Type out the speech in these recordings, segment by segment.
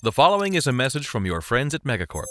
The following is a message from your friends at MegaCorp.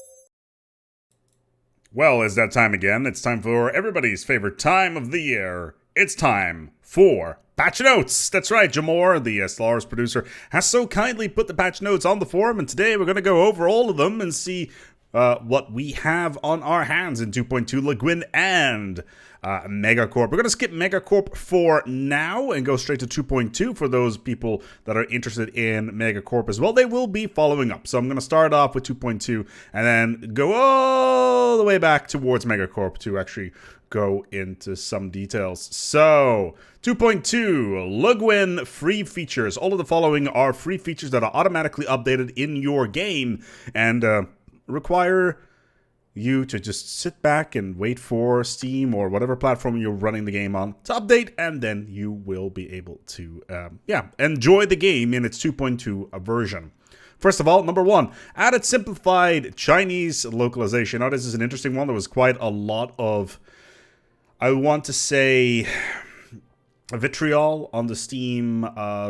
Well, it's that time again. It's time for everybody's favorite time of the year. It's time for Patchnotes. That's right, Jamor, the Stellaris producer, has so kindly put the patch notes on the forum, and today we're going to go over all of them and see what we have on our hands in 2.2 Le Guin and MegaCorp. We're going to skip MegaCorp for now and go straight to 2.2 for those people that are interested in MegaCorp as well. They will be following up. So I'm going to start off with 2.2 and then go all the way back towards MegaCorp to actually go into some details. So 2.2 Le Guin free features. All of the following are free features that are automatically updated in your game and require you to just sit back and wait for Steam or whatever platform you're running the game on to update, and then you will be able to enjoy the game in its 2.2 version. First of all, number one, added simplified Chinese localization. Now, this is an interesting one. There was quite a lot of, I want to say, vitriol on the Steam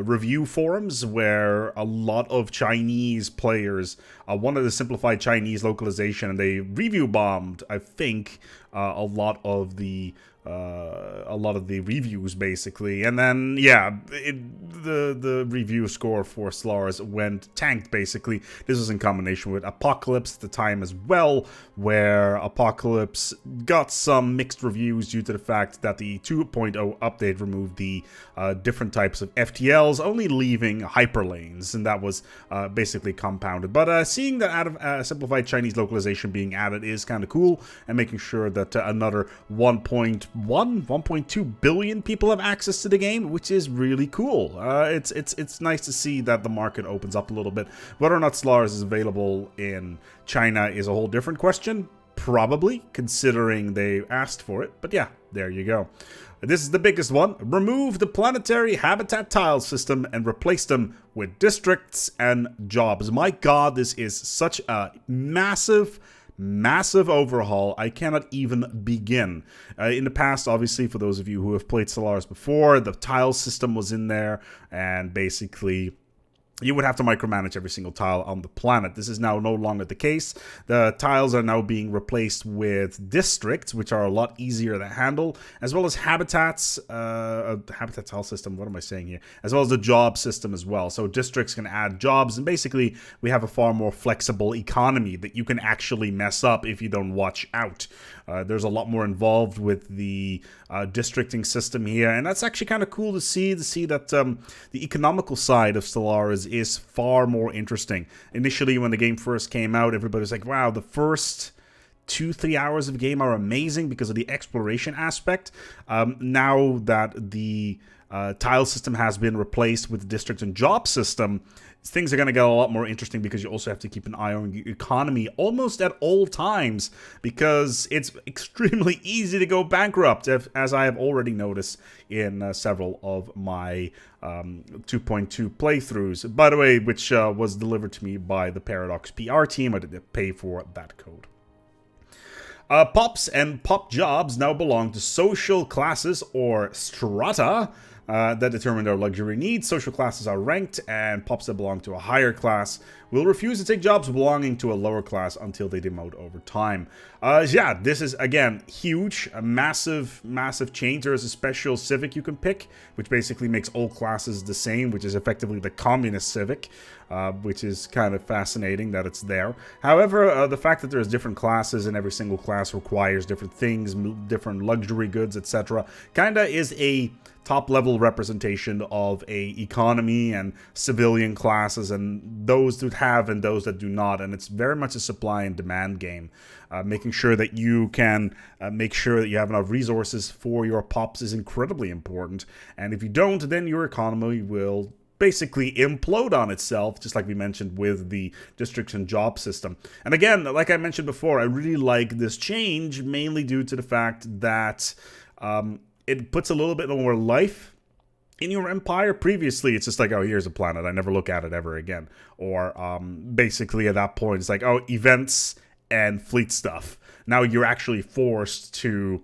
review forums, where a lot of Chinese players wanted a simplified Chinese localization, and they review bombed, I think, a lot of the reviews basically, and then the review score for Stellaris tanked basically. This was in combination with Apocalypse at the time as well, where Apocalypse got some mixed reviews due to the fact that the 2.0 update removed the different types of FTLs, only leaving hyperlanes, and that was basically compounded. But seeing that out of simplified Chinese localization being added is kind of cool, and making sure that another 1.2 billion people have access to the game, which is really cool. It's nice to see that the market opens up a little bit. Whether or not Stellaris is available in China is a whole different question. Probably, considering they asked for it. But yeah, there you go. This is the biggest one. Remove the planetary habitat tile system and replace them with districts and jobs. My god, this is such a massive overhaul. I cannot even begin. In the past, obviously, for those of you who have played Stellaris before, the tile system was in there, and basically you would have to micromanage every single tile on the planet. This is now no longer the case. The tiles are now being replaced with districts, which are a lot easier to handle, as well as habitats, habitat tile system, what am I saying here? As well as the job system as well. So districts can add jobs, and basically we have a far more flexible economy that you can actually mess up if you don't watch out. There's a lot more involved with the districting system here, and that's actually kind of cool to see that the economical side of Stellaris is far more interesting. Initially, when the game first came out, everybody was like, wow, the first 2-3 hours of the game are amazing because of the exploration aspect. Now that the tile system has been replaced with the district and job system, things are going to get a lot more interesting, because you also have to keep an eye on your economy almost at all times, because it's extremely easy to go bankrupt, as I have already noticed in several of my 2.2 playthroughs, by the way, which was delivered to me by the Paradox PR team. I didn't pay for that code. Pops and pop jobs now belong to social classes or strata that determine their luxury needs. Social classes are ranked, and pops that belong to a higher class will refuse to take jobs belonging to a lower class until they demote over time. This is, again, huge. A massive change. There is a special civic you can pick, which basically makes all classes the same, which is effectively the communist civic, which is kind of fascinating that it's there. However, the fact that there's different classes and every single class requires different things, different luxury goods, etc., kind of is a top-level representation of a economy and civilian classes, and those that have and those that do not. And it's very much a supply and demand game. Making sure that you can make sure that you have enough resources for your pops is incredibly important. And if you don't, then your economy will basically implode on itself, just like we mentioned with the districts and job system. And again, like I mentioned before, I really like this change, mainly due to the fact that it puts a little bit more life in your empire. Previously, it's just like, oh, here's a planet, I never look at it ever again. Or basically at that point, it's like, oh, events and fleet stuff. Now you're actually forced to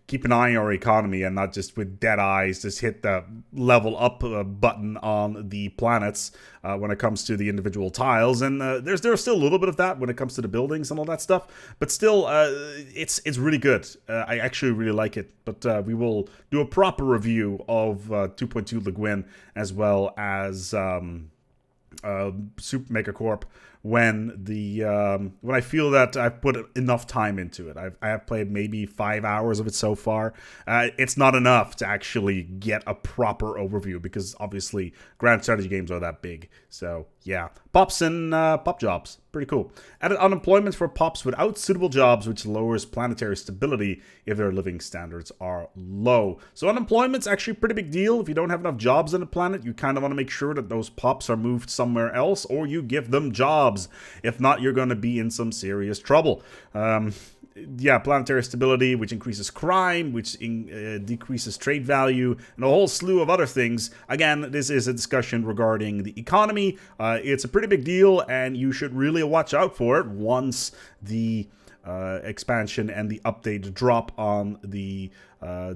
keep an eye on our economy and not just with dead eyes just hit the level up button on the planets when it comes to the individual tiles. And there's still a little bit of that when it comes to the buildings and all that stuff, but still it's really good. I actually really like it, but we will do a proper review of 2.2 Le Guin as well as Super MegaCorp when I feel that I've put enough time into it. I have played maybe 5 hours of it so far. It's not enough to actually get a proper overview because obviously grand strategy games are that big. So yeah, pops and pop jobs, pretty cool. Added unemployment for pops without suitable jobs, which lowers planetary stability if their living standards are low. So unemployment's actually a pretty big deal. If you don't have enough jobs on the planet, you kind of want to make sure that those pops are moved somewhere else, or you give them jobs. If not, you're going to be in some serious trouble. Yeah, planetary stability, which increases crime, which decreases trade value, and a whole slew of other things. Again, this is a discussion regarding the economy. It's a pretty big deal, and you should really watch out for it once the expansion and the update drop on the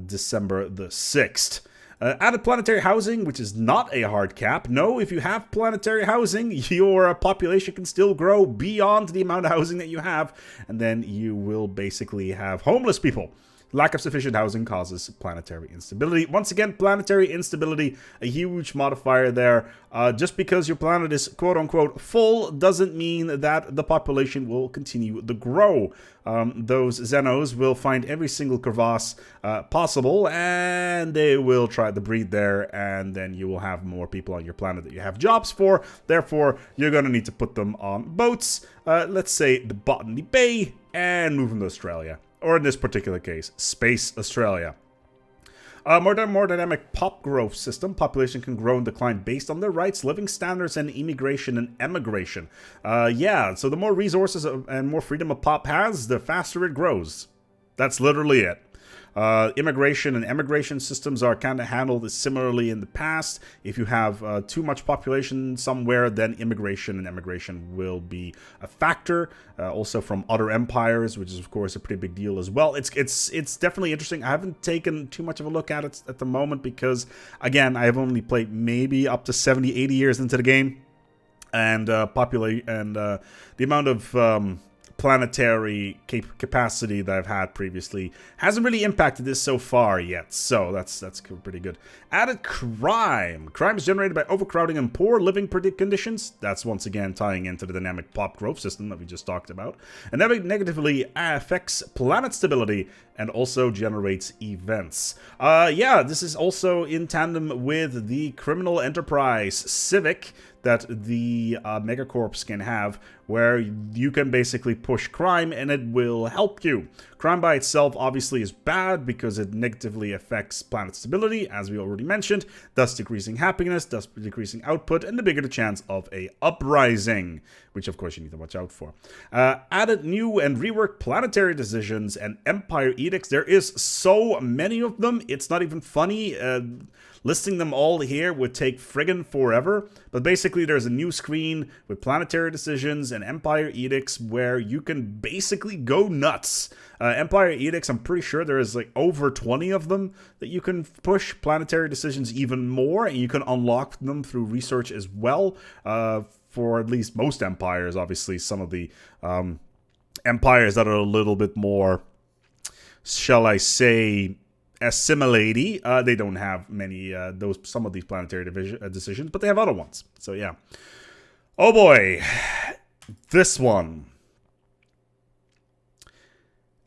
December the 6th. Added planetary housing, which is not a hard cap. No, if you have planetary housing, your population can still grow beyond the amount of housing that you have, and then you will basically have homeless people. Lack of sufficient housing causes planetary instability. Once again, planetary instability, a huge modifier there. Just because your planet is quote-unquote full doesn't mean that the population will continue to grow. Those Xenos will find every single crevasse possible, and they will try to breed there, and then you will have more people on your planet that you have jobs for. Therefore, you're going to need to put them on boats, let's say the Botany Bay, and move them to Australia. Or in this particular case, Space Australia. More dynamic pop growth system. Population can grow and decline based on their rights, living standards, and immigration and emigration. Yeah, so the more resources and more freedom a pop has, the faster it grows. That's literally it. Immigration and emigration systems are kind of handled similarly in the past. If you have too much population somewhere, then immigration and emigration will be a factor. Also from other empires, which is of course a pretty big deal as well. It's definitely interesting. I haven't taken too much of a look at it at the moment because, again, I have only played maybe up to 70, 80 years into the game, and the amount of planetary capacity that I've had previously hasn't really impacted this so far yet, so that's pretty good. Added crime. Crime is generated by overcrowding and poor living conditions. That's once again tying into the dynamic pop growth system that we just talked about. And that negatively affects planet stability and also generates events. Yeah, this is also in tandem with the criminal enterprise Civic that the MegaCorps can have, where you can basically push crime and it will help you. Crime by itself obviously is bad because it negatively affects planet stability, as we already mentioned, thus decreasing happiness, thus decreasing output, and the bigger the chance of a uprising, which of course you need to watch out for. Added new and reworked planetary decisions and empire edicts. There is so many of them, it's not even funny. Listing them all here would take friggin' forever, but basically there's a new screen with planetary decisions and empire edicts where you can basically go nuts. Empire edicts, I'm pretty sure there is like over 20 of them that you can push. Planetary decisions even more, and you can unlock them through research as well. For at least most empires, obviously some of the empires that are a little bit more, shall I say, assimilatey. They don't have many some of these planetary decisions, but they have other ones. So yeah. Oh boy, this one.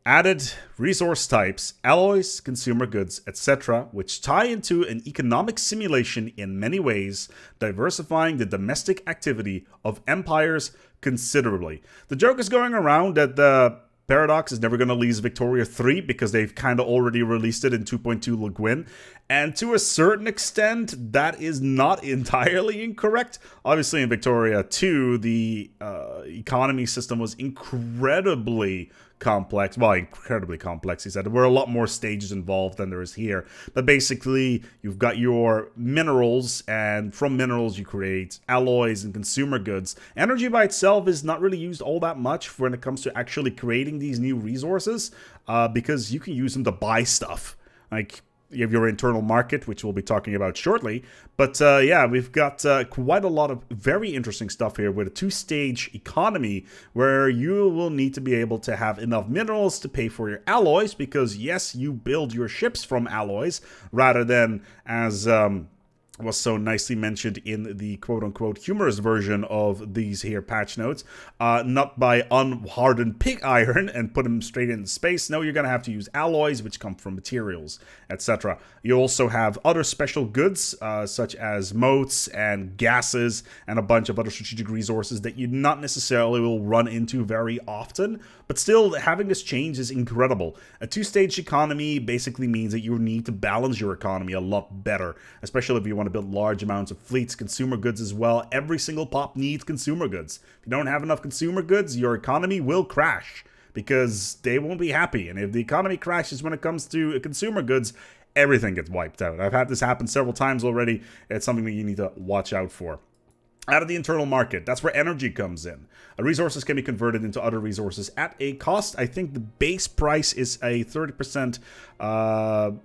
Added resource types, alloys, consumer goods, etc., which tie into an economic simulation in many ways, diversifying the domestic activity of empires considerably. The joke is going around that the Paradox is never going to release Victoria 3 because they've kind of already released it in 2.2 Le Guin. And to a certain extent, that is not entirely incorrect. Obviously, in Victoria 2, the economy system was incredibly complex. Well, incredibly complex, he said. There were a lot more stages involved than there is here. But basically, you've got your minerals, and from minerals you create alloys and consumer goods. Energy by itself is not really used all that much when it comes to actually creating these new resources, because you can use them to buy stuff. Like, you have your internal market, which we'll be talking about shortly. But yeah, we've got quite a lot of very interesting stuff here with a two-stage economy where you will need to be able to have enough minerals to pay for your alloys, because yes, you build your ships from alloys rather than, as was so nicely mentioned in the quote-unquote humorous version of these here patch notes, not by unhardened pig iron and put them straight into space. No, you're going to have to use alloys, which come from materials, etc. You also have other special goods, such as motes and gases and a bunch of other strategic resources that you not necessarily will run into very often, but still, having this change is incredible. A two-stage economy basically means that you need to balance your economy a lot better, especially if you want to build large amounts of fleets, consumer goods as well. Every single pop needs consumer goods. If you don't have enough consumer goods, your economy will crash, because they won't be happy. And if the economy crashes when it comes to consumer goods, everything gets wiped out. I've had this happen several times already. It's something that you need to watch out for. Out of the internal market, that's where energy comes in. Resources can be converted into other resources at a cost. I think the base price is a 30%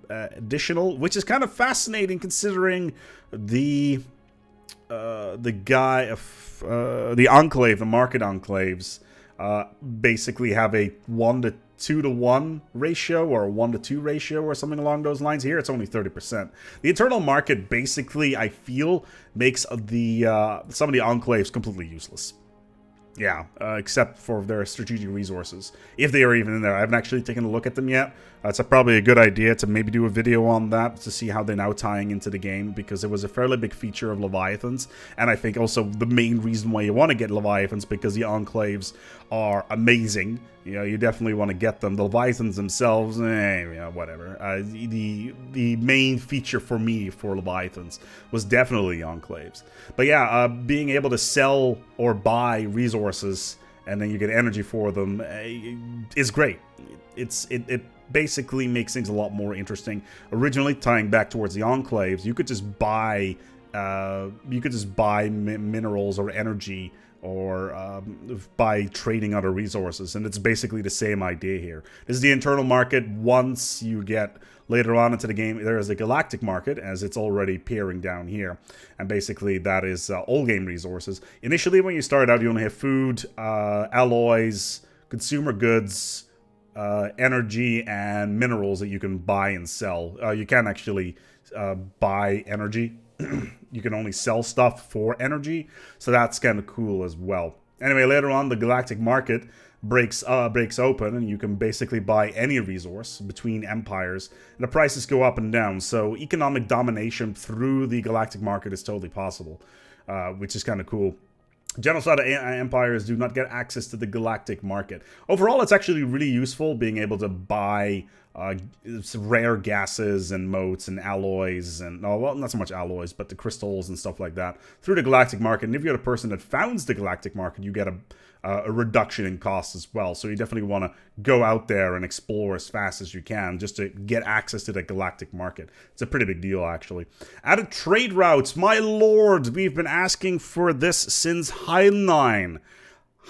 additional, which is kind of fascinating considering the enclave, the market enclaves, basically have a 1-to-2-to-1 ratio or a 1-to-2 ratio or something along those lines. Here it's only 30%. The internal market basically, I feel, makes the some of the enclaves completely useless. Yeah, except for their strategic resources, if they are even in there. I haven't actually taken a look at them yet. It's probably a good idea to maybe do a video on that to see how they're now tying into the game, because it was a fairly big feature of Leviathans, and I think also the main reason why you want to get Leviathans, because the enclaves are amazing. You know, you definitely want to get them. The Leviathans themselves, whatever. The main feature for me for Leviathans was definitely enclaves. But yeah, being able to sell or buy resources and then you get energy for them is great. It basically makes things a lot more interesting. Originally, tying back towards the enclaves, you could just buy minerals or energy, or by trading other resources, and it's basically the same idea here. This is the internal market. Once you get later on into the game, there is a galactic market, as it's already appearing down here, and basically that is all game resources. Initially, when you start out, you only have food, alloys, consumer goods, energy, and minerals that you can buy and sell. You can't actually buy energy. You can only sell stuff for energy, so that's kind of cool as well. Anyway, later on, the galactic market breaks open, and you can basically buy any resource between empires, and the prices go up and down. So economic domination through the galactic market is totally possible, which is kind of cool. Genocide empires do not get access to the galactic market. Overall, it's actually really useful being able to buy rare gases and motes and alloys, and well, not so much alloys, but the crystals and stuff like that through the galactic market. And if you're the person that founds the galactic market, you get a reduction in costs as well. So you definitely want to go out there and explore as fast as you can just to get access to the galactic market. It's a pretty big deal, actually. Added trade routes. My lord, we've been asking for this since Heinlein.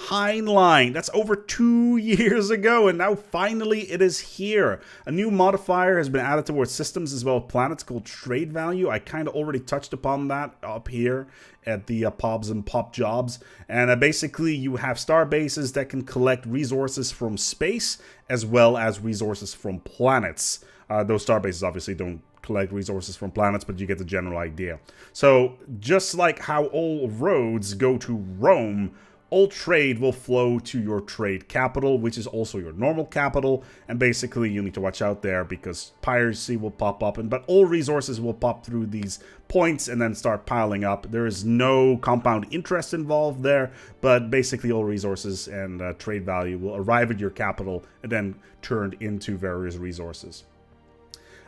Heinlein, that's over 2 years ago, and now finally it is here. A new modifier has been added towards systems as well as planets called trade value. I kind of already touched upon that up here at the Pobs and Pop Jobs. And basically you have star bases that can collect resources from space as well as resources from planets. Those star bases obviously don't collect resources from planets, but you get the general idea. So just like how all roads go to Rome, all trade will flow to your trade capital, which is also your normal capital, and basically you need to watch out there because piracy will pop up, but all resources will pop through these points and then start piling up. There is no compound interest involved there, but basically all resources and trade value will arrive at your capital and then turned into various resources.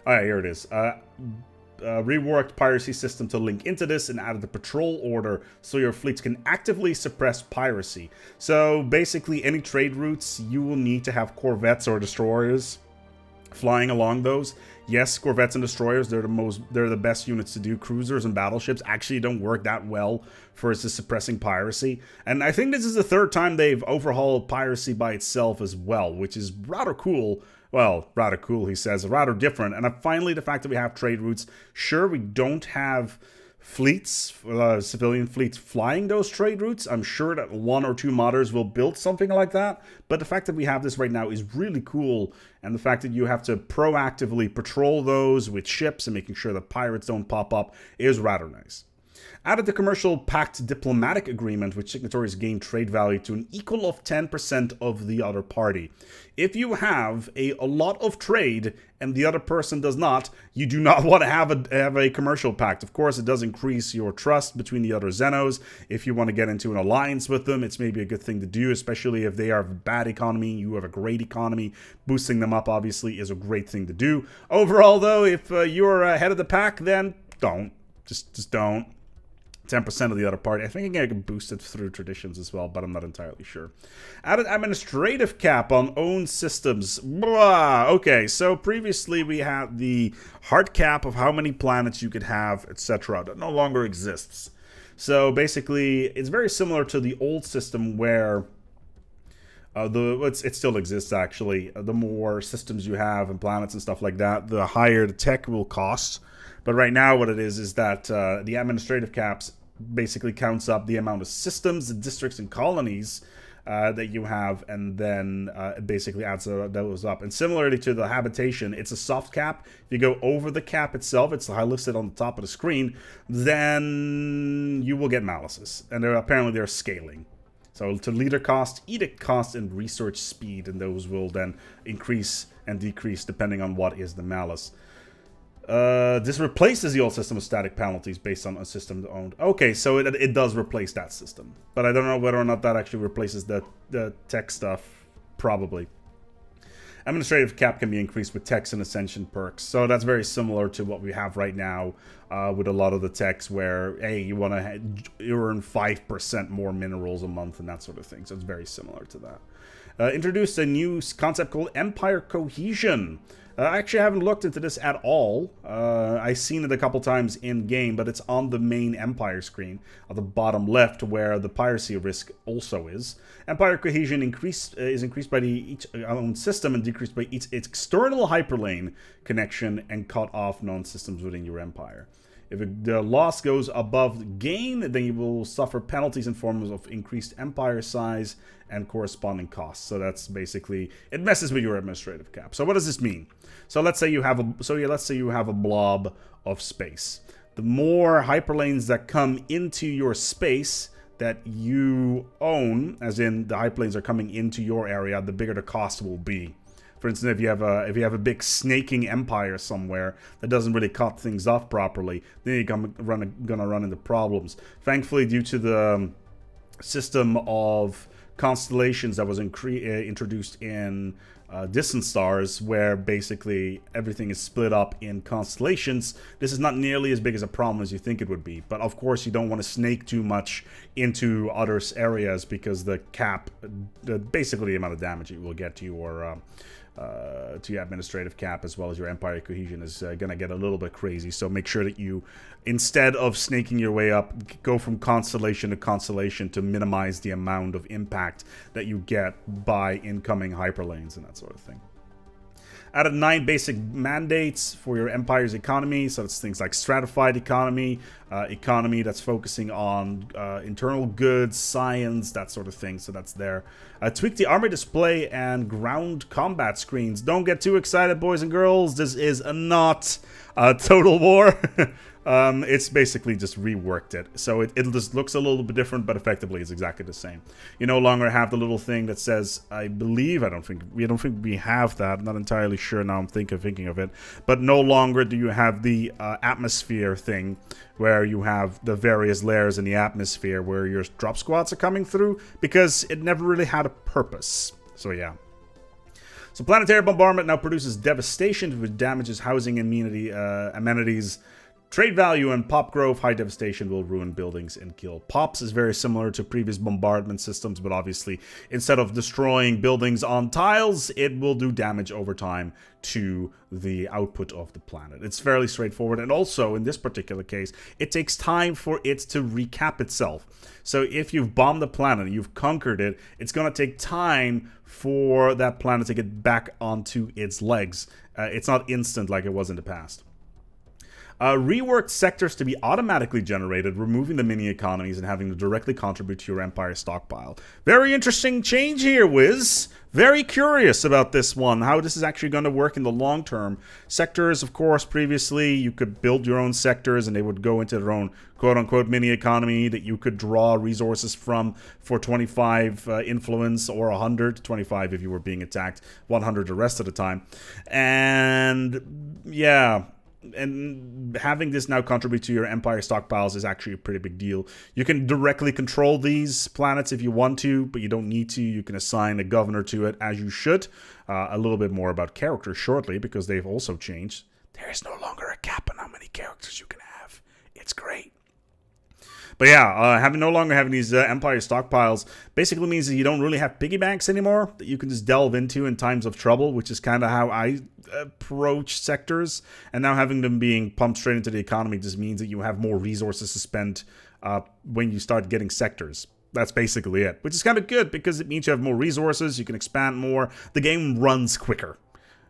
Alright, here it is. reworked piracy system to link into this and added the patrol order so your fleets can actively suppress piracy. So basically any trade routes, you will need to have corvettes or destroyers flying along those. Yes, corvettes and destroyers, they're the best units to do. Cruisers and battleships actually don't work that well for suppressing piracy. And I think this is the third time they've overhauled piracy by itself as well, which is rather cool. Well, rather cool, he says, rather different. And finally, the fact that we have trade routes. Sure, we don't have fleets, civilian fleets flying those trade routes. I'm sure that one or two modders will build something like that. But the fact that we have this right now is really cool. And the fact that you have to proactively patrol those with ships and making sure that pirates don't pop up is rather nice. Added the commercial pact diplomatic agreement, which signatories gain trade value to an equal of 10% of the other party. If you have a lot of trade and the other person does not, you do not want to have a commercial pact. Of course, it does increase your trust between the other Xenos. If you want to get into an alliance with them, it's maybe a good thing to do, especially if they are a bad economy, you have a great economy. Boosting them up, obviously, is a great thing to do. Overall, though, if you're ahead of the pack, then don't. Just don't. 10% of the other party. I think I can boost it through traditions as well, but I'm not entirely sure. Added administrative cap on owned systems. Blah. Okay, so previously we had the hard cap of how many planets you could have, etc. That no longer exists. So basically, it's very similar to the old system where it still exists actually. The more systems you have and planets and stuff like that, the higher the tech will cost. But right now what it is that the administrative caps basically counts up the amount of systems, districts, and colonies that you have, and then it basically adds those up. And similarly to the habitation, it's a soft cap. If you go over the cap itself, it's listed on the top of the screen, then you will get malices. And apparently they're scaling. So to leader cost, edict cost, and research speed, and those will then increase and decrease depending on what is the malice. This replaces the old system of static penalties based on a system owned. Okay, so it does replace that system. But I don't know whether or not that actually replaces the tech stuff. Probably. Administrative cap can be increased with techs and ascension perks. So that's very similar to what we have right now with a lot of the techs where, hey, you want to earn 5% more minerals a month and that sort of thing. So it's very similar to that. Introduced a new concept called Empire Cohesion. I actually haven't looked into this at all. I've seen it a couple times in-game, but it's on the main Empire screen at the bottom left where the piracy risk also is. Empire Cohesion is increased by each own system and decreased by each external hyperlane connection and cut off known systems within your empire. If the loss goes above the gain, then you will suffer penalties in forms of increased empire size and corresponding costs. So that's basically, it messes with your administrative cap. So what does this mean? So let's say you have a blob of space. The more hyperlanes that come into your space that you own, as in the hyperlanes are coming into your area, the bigger the cost will be. For instance, if you have a big snaking empire somewhere that doesn't really cut things off properly, then you're gonna run into problems. Thankfully, due to the system of constellations that was introduced in Distant Stars, where basically everything is split up in constellations, this is not nearly as big as a problem as you think it would be. But of course, you don't want to snake too much into other areas because the cap, basically the amount of damage it will get to your administrative cap as well as your empire cohesion is going to get a little bit crazy. So make sure that you, instead of snaking your way up, go from constellation to constellation to minimize the amount of impact that you get by incoming hyperlanes and that sort of thing. Added 9 basic mandates for your empire's economy. So it's things like stratified economy, economy that's focusing on internal goods, science, that sort of thing. So that's there. Tweak the army display and ground combat screens. Don't get too excited, boys and girls. This is not Total War. It's basically just reworked it. So it just looks a little bit different, but effectively it's exactly the same. You no longer have the little thing that says, I don't think we have that. I'm not entirely sure now. I'm thinking of it. But no longer do you have the atmosphere thing where you have the various layers in the atmosphere where your drop squads are coming through, because it never really had a purpose. So yeah. So planetary bombardment now produces devastation, which damages housing and amenities Trade value and pop growth, high devastation will ruin buildings and kill pops is very similar to previous bombardment systems, but obviously instead of destroying buildings on tiles, it will do damage over time to the output of the planet. It's fairly straightforward, and also in this particular case, it takes time for it to recap itself. So if you've bombed the planet and you've conquered it, it's going to take time for that planet to get back onto its legs. It's not instant like it was in the past. Reworked sectors to be automatically generated, removing the mini economies and having them directly contribute to your empire stockpile. Very interesting change here, Wiz. Very curious about this one, how this is actually going to work in the long term. Sectors, of course, previously you could build your own sectors and they would go into their own quote-unquote mini economy that you could draw resources from for 25 influence, or 100, 25 if you were being attacked, 100 the rest of the time. And yeah, and having this now contribute to your empire stockpiles is actually a pretty big deal. You can directly control these planets if you want to, but you don't need to. You can assign a governor to it, as you should. A little bit more about characters shortly, because they've also changed. There is no longer a cap on how many characters you can have. It's great. But yeah, no longer having these empire stockpiles basically means that you don't really have piggy banks anymore that you can just delve into in times of trouble, which is kind of how I approach sectors. And now having them being pumped straight into the economy just means that you have more resources to spend when you start getting sectors. That's basically it, which is kind of good because it means you have more resources, you can expand more, the game runs quicker,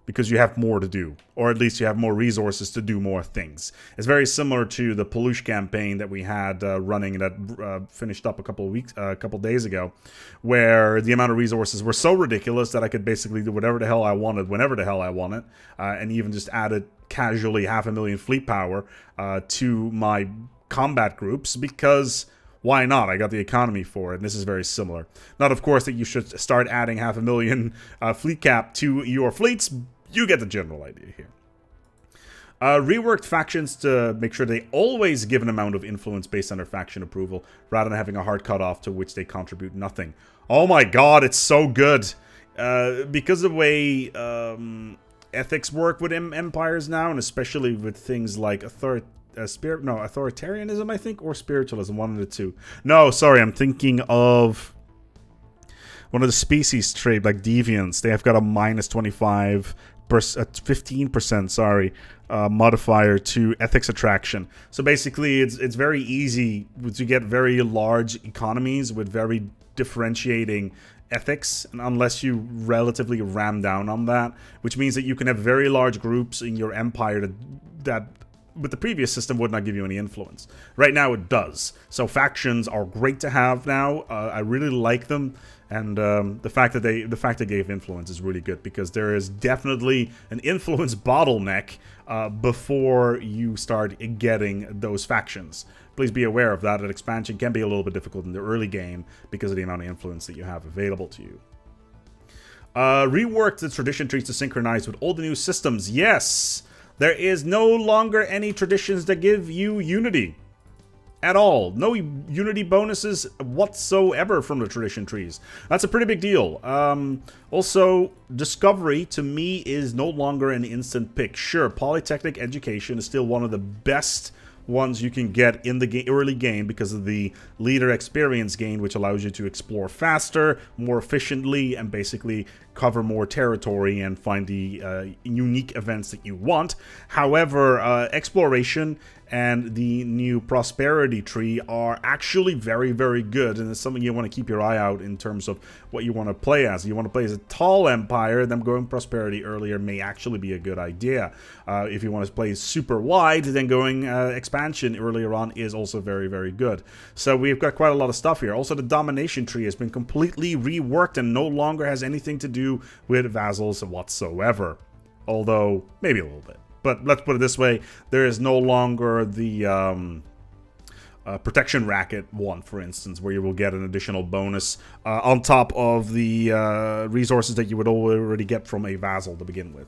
because you have more to do, or at least you have more resources to do more things. It's very similar to the Peluche campaign that we had running that finished up a couple days ago, where the amount of resources were so ridiculous that I could basically do whatever the hell I wanted, whenever the hell I wanted, and even just added casually 500,000 fleet power to my combat groups, because why not? I got the economy for it, and this is very similar. Not, of course, that you should start adding 500,000 fleet cap to your fleets. You get the general idea here. Reworked factions to make sure they always give an amount of influence based on their faction approval, rather than having a hard cutoff to which they contribute nothing. Oh my god, it's so good! Because of the way ethics work with empires now, and especially with things like authoritarianism, I think, or spiritualism, one of the two. No, sorry, I'm thinking of one of the species trade, like deviants. They have got a minus 15% modifier to ethics attraction. So basically, it's very easy to get very large economies with very differentiating ethics, and unless you relatively ram down on that, which means that you can have very large groups in your empire that with the previous system would not give you any influence. Right now it does. So factions are great to have now. I really like them, and the fact that they gave influence is really good, because there is definitely an influence bottleneck before you start getting those factions. Please be aware of that. An expansion can be a little bit difficult in the early game because of the amount of influence that you have available to you. Reworked the tradition trees to synchronize with all the new systems. Yes! There is no longer any traditions that give you unity at all. No unity bonuses whatsoever from the tradition trees. That's a pretty big deal. Also, discovery to me is no longer an instant pick. Sure, polytechnic education is still one of the best ones you can get in the early game because of the leader experience gain, which allows you to explore faster, more efficiently, and basically cover more territory and find the unique events that you want. However, exploration and the new prosperity tree are actually very, very good, and it's something you want to keep your eye out in terms of what you want to play as. You want to play as a tall empire, then going prosperity earlier may actually be a good idea. If you want to play super wide, then going expansion earlier on is also very, very good. So we've got quite a lot of stuff here. Also, the domination tree has been completely reworked and no longer has anything to do with vassals whatsoever. Although, maybe a little bit. But let's put it this way, there is no longer the protection racket one, for instance, where you will get an additional bonus on top of the resources that you would already get from a vassal to begin with.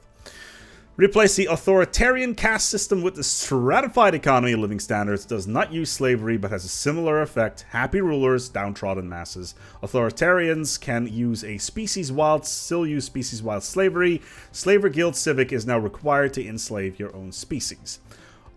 Replace the authoritarian caste system with the stratified economy of living standards. Does not use slavery, but has a similar effect. Happy rulers, downtrodden masses. Authoritarians can use a species-wide, still use species-wide slavery. Slaver Guild Civic is now required to enslave your own species.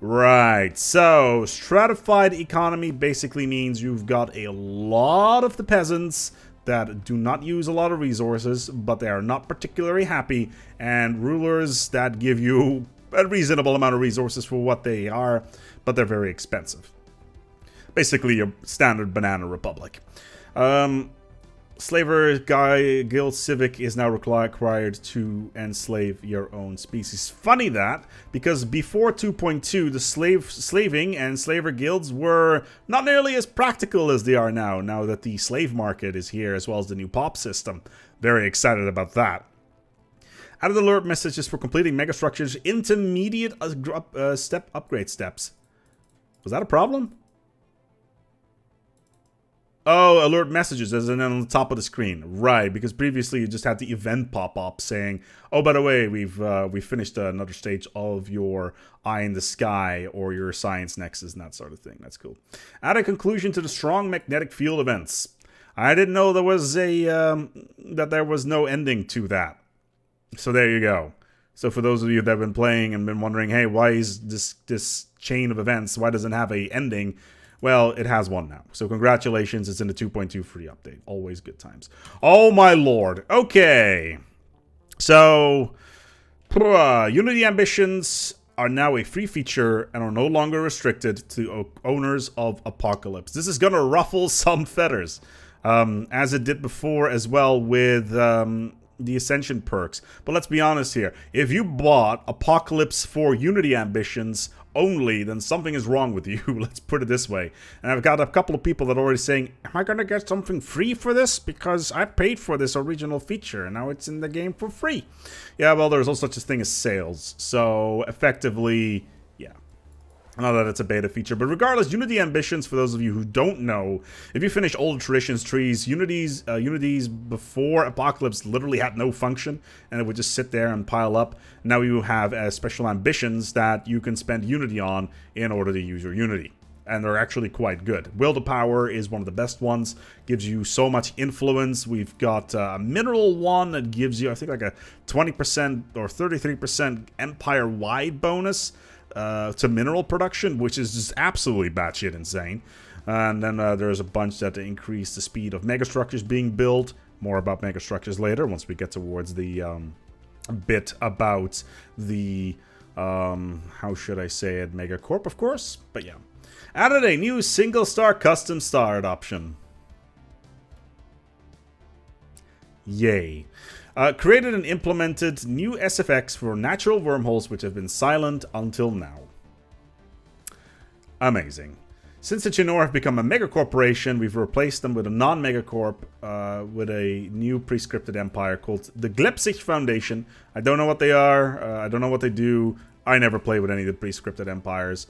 Right, so stratified economy basically means you've got a lot of the peasants that do not use a lot of resources, but they are not particularly happy, and rulers that give you a reasonable amount of resources for what they are, but they're very expensive. Basically a standard banana republic. Slaver Guild Civic is now required to enslave your own species. Funny that, because before 2.2, the slaving and slaver guilds were not nearly as practical as they are now that the slave market is here, as well as the new pop system. Very excited about that. Added alert messages for completing megastructures intermediate upgrade steps. Was that a problem? Oh, alert messages as in on the top of the screen. Right, because previously you just had the event pop up saying, oh, by the way, we've finished another stage of your eye in the sky or your science nexus and that sort of thing. That's cool. Add a conclusion to the strong magnetic field events. I didn't know there was that there was no ending to that. So there you go. So for those of you that have been playing and been wondering, hey, why is this chain of events, why doesn't it have a ending? Well, it has one now. So congratulations, it's in the 2.2 free update. Always good times. Oh my lord. Okay. So, Unity Ambitions are now a free feature and are no longer restricted to owners of Apocalypse. This is going to ruffle some feathers, as it did before as well with the Ascension perks. But let's be honest here. If you bought Apocalypse for Unity Ambitions only, then something is wrong with you. Let's put it this way. And I've got a couple of people that are already saying, am I going to get something free for this? Because I paid for this original feature and now it's in the game for free. Yeah, well, there's no such a thing as sales. So effectively, yeah. Not that it's a beta feature, but regardless, Unity Ambitions, for those of you who don't know, if you finish Old Traditions trees, Unity's before Apocalypse literally had no function, and it would just sit there and pile up. Now you have special ambitions that you can spend Unity on in order to use your Unity. And they're actually quite good. Will to Power is one of the best ones. Gives you so much influence. We've got a mineral one that gives you, I think, like a 20% or 33% empire-wide bonus to mineral production, which is just absolutely batshit insane. And then there's a bunch that increase the speed of megastructures being built. More about megastructures later once we get towards the bit about the, how should I say it, MegaCorp, of course. But yeah. Added a new single-star custom star option. Yay. Created and implemented new SFX for natural wormholes which have been silent until now. Amazing. Since the Chinor have become a megacorporation, we've replaced them with a non-megacorp with a new pre-scripted empire called the Glepsich Foundation. I don't know what they are. I don't know what they do. I never play with any of the pre-scripted empires.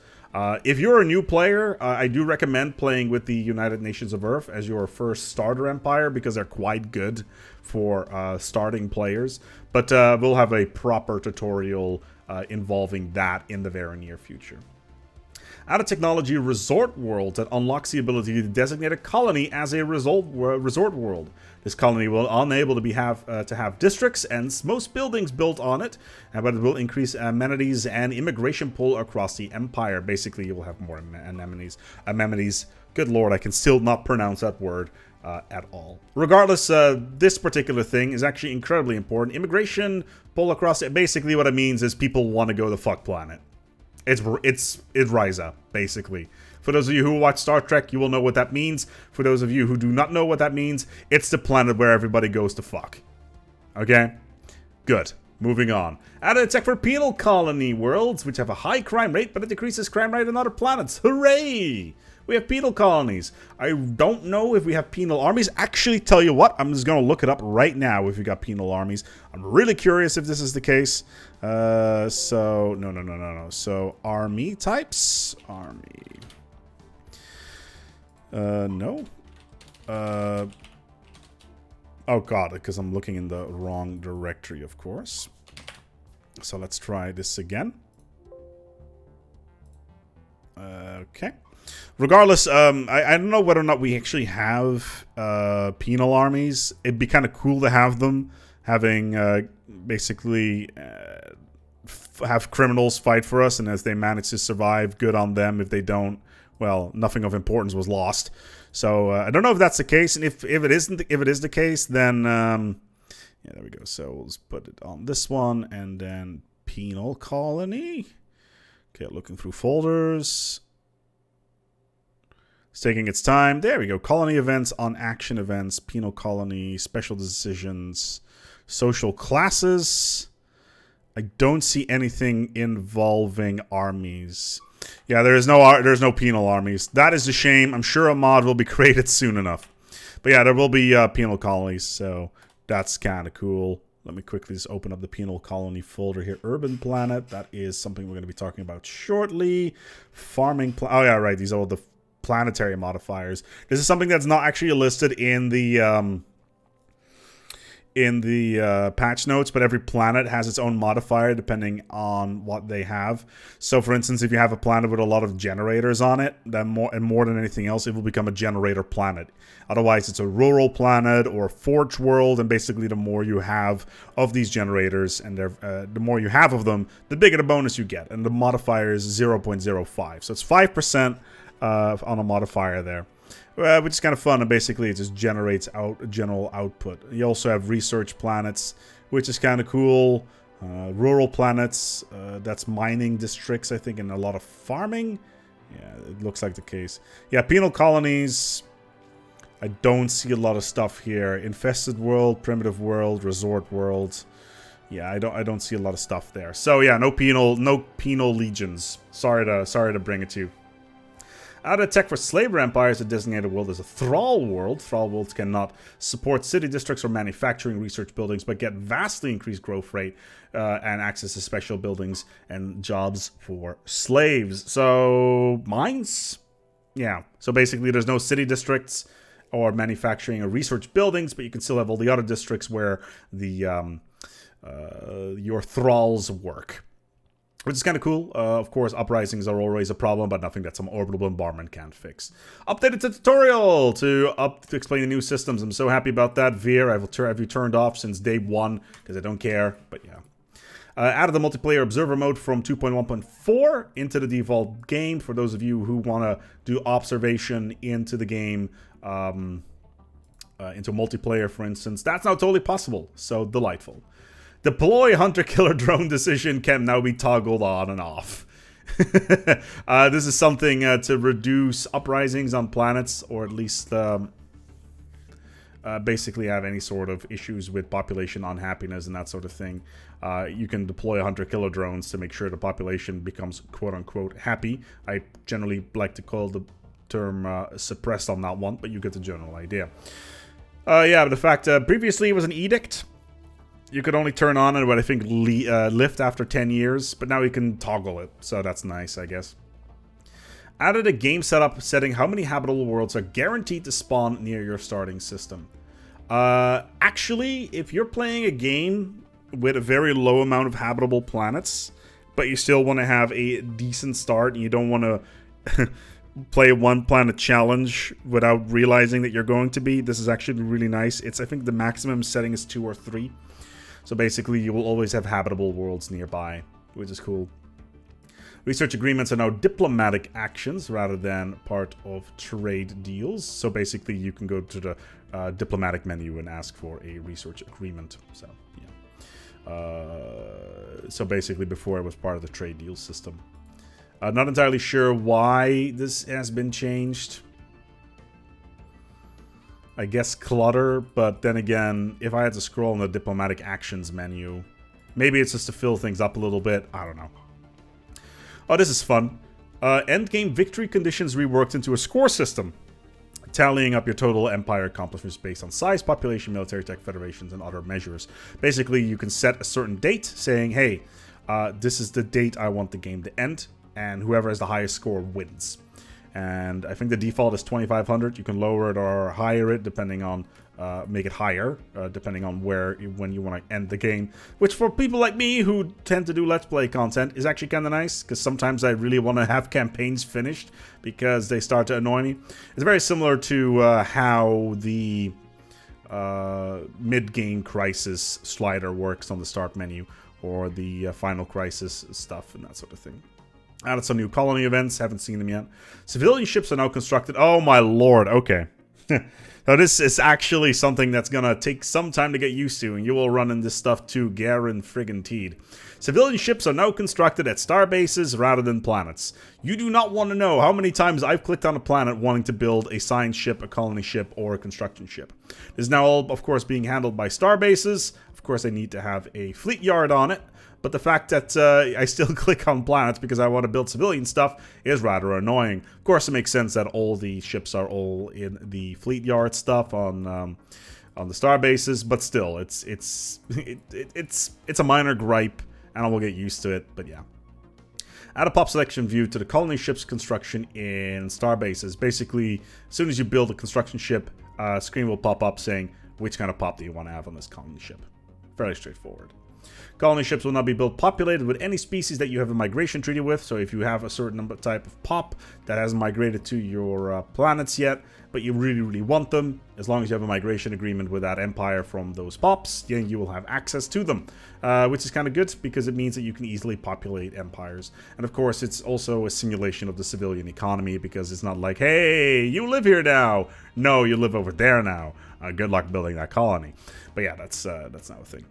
If you're a new player, I do recommend playing with the United Nations of Earth as your first starter empire because they're quite good for starting players. But we'll have a proper tutorial involving that in the very near future. Add a technology resort world that unlocks the ability to designate a colony as a resort world. This colony will enable to have districts and most buildings built on it, but it will increase amenities and immigration pull across the empire. Basically, you will have more amenities. Good lord, I can still not pronounce that word at all. Regardless, this particular thing is actually incredibly important. Immigration pull across it. Basically, what it means is people want to go to the fuck planet. It's Ryza, basically. For those of you who watch Star Trek, you will know what that means. For those of you who do not know what that means, it's the planet where everybody goes to fuck. Okay? Good. Moving on. Added a tech for penal colony worlds, which have a high crime rate, but it decreases crime rate on other planets. Hooray! We have penal colonies. I don't know if we have penal armies. Actually, tell you what, I'm just going to look it up right now if we got penal armies. I'm really curious if this is the case. No. So, army types. Army. No. Oh god, because I'm looking in the wrong directory, of course. So let's try this again. Okay. Regardless, I don't know whether or not we actually have penal armies. It'd be kind of cool to have them, having basically have criminals fight for us, and as they manage to survive, good on them. If they don't, well, nothing of importance was lost. So I don't know if that's the case, and if it isn't, if it is the case, then yeah, there we go. So let's put it on this one, and then penal colony. Okay, looking through folders. It's taking its time. There we go. Colony events, on action events, penal colony, special decisions, social classes. I don't see anything involving armies. Yeah, there's no penal armies. That is a shame. I'm sure a mod will be created soon enough. But yeah, there will be penal colonies, so that's kind of cool. Let me quickly just open up the penal colony folder here. Urban planet, that is something we're going to be talking about shortly. Farming, oh yeah, right, these are all the planetary modifiers. This is something that's not actually listed in the patch notes, but every planet has its own modifier depending on what they have. So for instance, if you have a planet with a lot of generators on it, then more than anything else, it will become a generator planet. Otherwise, it's a rural planet or a forge world, and basically the more you have of these generators, and the more you have of them, the bigger the bonus you get. And the modifier is 0.05. So it's 5% on a modifier there. Which is kind of fun, and basically it just generates out general output. You also have research planets, which is kind of cool. Rural planets, that's mining districts, I think, and a lot of farming. Yeah, it looks like the case. Yeah, penal colonies. I don't see a lot of stuff here. Infested world, primitive world, resort world. Yeah, I don't see a lot of stuff there. So yeah, no penal legions. Sorry to bring it to you. Out of tech for slaver empires, the designated world is a thrall world. Thrall worlds cannot support city districts or manufacturing research buildings, but get vastly increased growth rate and access to special buildings and jobs for slaves. So, mines? Yeah. So basically, there's no city districts or manufacturing or research buildings, but you can still have all the other districts where the your thralls work. Which is kind of cool. Of course, uprisings are always a problem, but nothing that some orbital bombardment can't fix. Updated tutorial to explain the new systems. I'm so happy about that. Veer, have you turned off since day one, because I don't care, but yeah. Added the multiplayer observer mode from 2.1.4 into the default game. For those of you who want to do observation into the game, into multiplayer, for instance, that's now totally possible. So delightful. Deploy hunter-killer drone decision can now be toggled on and off. This is something to reduce uprisings on planets, or at least basically have any sort of issues with population unhappiness and that sort of thing. You can deploy hunter-killer drones to make sure the population becomes quote-unquote happy. I generally like to call the term suppressed on that one, but you get the general idea. Yeah, but the fact previously it was an edict. You could only turn on and what I think lift after 10 years, but now you can toggle it, so that's nice, I guess. Added a game setup setting how many habitable worlds are guaranteed to spawn near your starting system. Actually, if you're playing a game with a very low amount of habitable planets, but you still want to have a decent start and you don't want to play a one planet challenge without realizing that you're going to be, this is actually really nice. I think the maximum setting is 2 or 3. So basically, you will always have habitable worlds nearby, which is cool. Research agreements are now diplomatic actions rather than part of trade deals. So basically, you can go to the diplomatic menu and ask for a research agreement. So, yeah. So basically, before it was part of the trade deal system. Not entirely sure why this has been changed. I guess clutter, but then again, if I had to scroll in the diplomatic actions menu, maybe it's just to fill things up a little bit. I don't know. Oh, this is fun. Endgame victory conditions reworked into a score system, tallying up your total empire accomplishments based on size, population, military tech, federations, and other measures. Basically, you can set a certain date saying, hey, this is the date I want the game to end, and whoever has the highest score wins. And I think the default is 2,500. You can lower it or higher it depending on, make it higher, depending on when you want to end the game. Which for people like me who tend to do Let's Play content is actually kind of nice, because sometimes I really want to have campaigns finished because they start to annoy me. It's very similar to how the mid-game crisis slider works on the start menu, or the Final Crisis stuff and that sort of thing. Added some new colony events, haven't seen them yet. Civilian ships are now constructed. Oh my lord, okay. Now this is actually something that's gonna take some time to get used to, and you will run into stuff too, guaranteed. Civilian ships are now constructed at star bases rather than planets. You do not want to know how many times I've clicked on a planet wanting to build a science ship, a colony ship, or a construction ship. This is now all, of course, being handled by star bases. Of course, I need to have a fleet yard on it. But the fact that I still click on planets because I want to build civilian stuff is rather annoying. Of course, it makes sense that all the ships are all in the fleet yard stuff on the star bases, but still, it's a minor gripe, and I will get used to it. But yeah, add a pop selection view to the colony ship's construction in star bases. Basically, as soon as you build a construction ship, a screen will pop up saying which kind of pop do you want to have on this colony ship. Fairly straightforward. Colony ships will not be built populated with any species that you have a migration treaty with. So if you have a certain type of pop that hasn't migrated to your planets yet, but you really want them, as long as you have a migration agreement with that empire from those pops, then you will have access to them, which is kind of good because it means that you can easily populate empires. And of course, it's also a simulation of the civilian economy because it's not like, hey, you live here now. No, you live over there now. Good luck building that colony. But yeah, that's not a thing.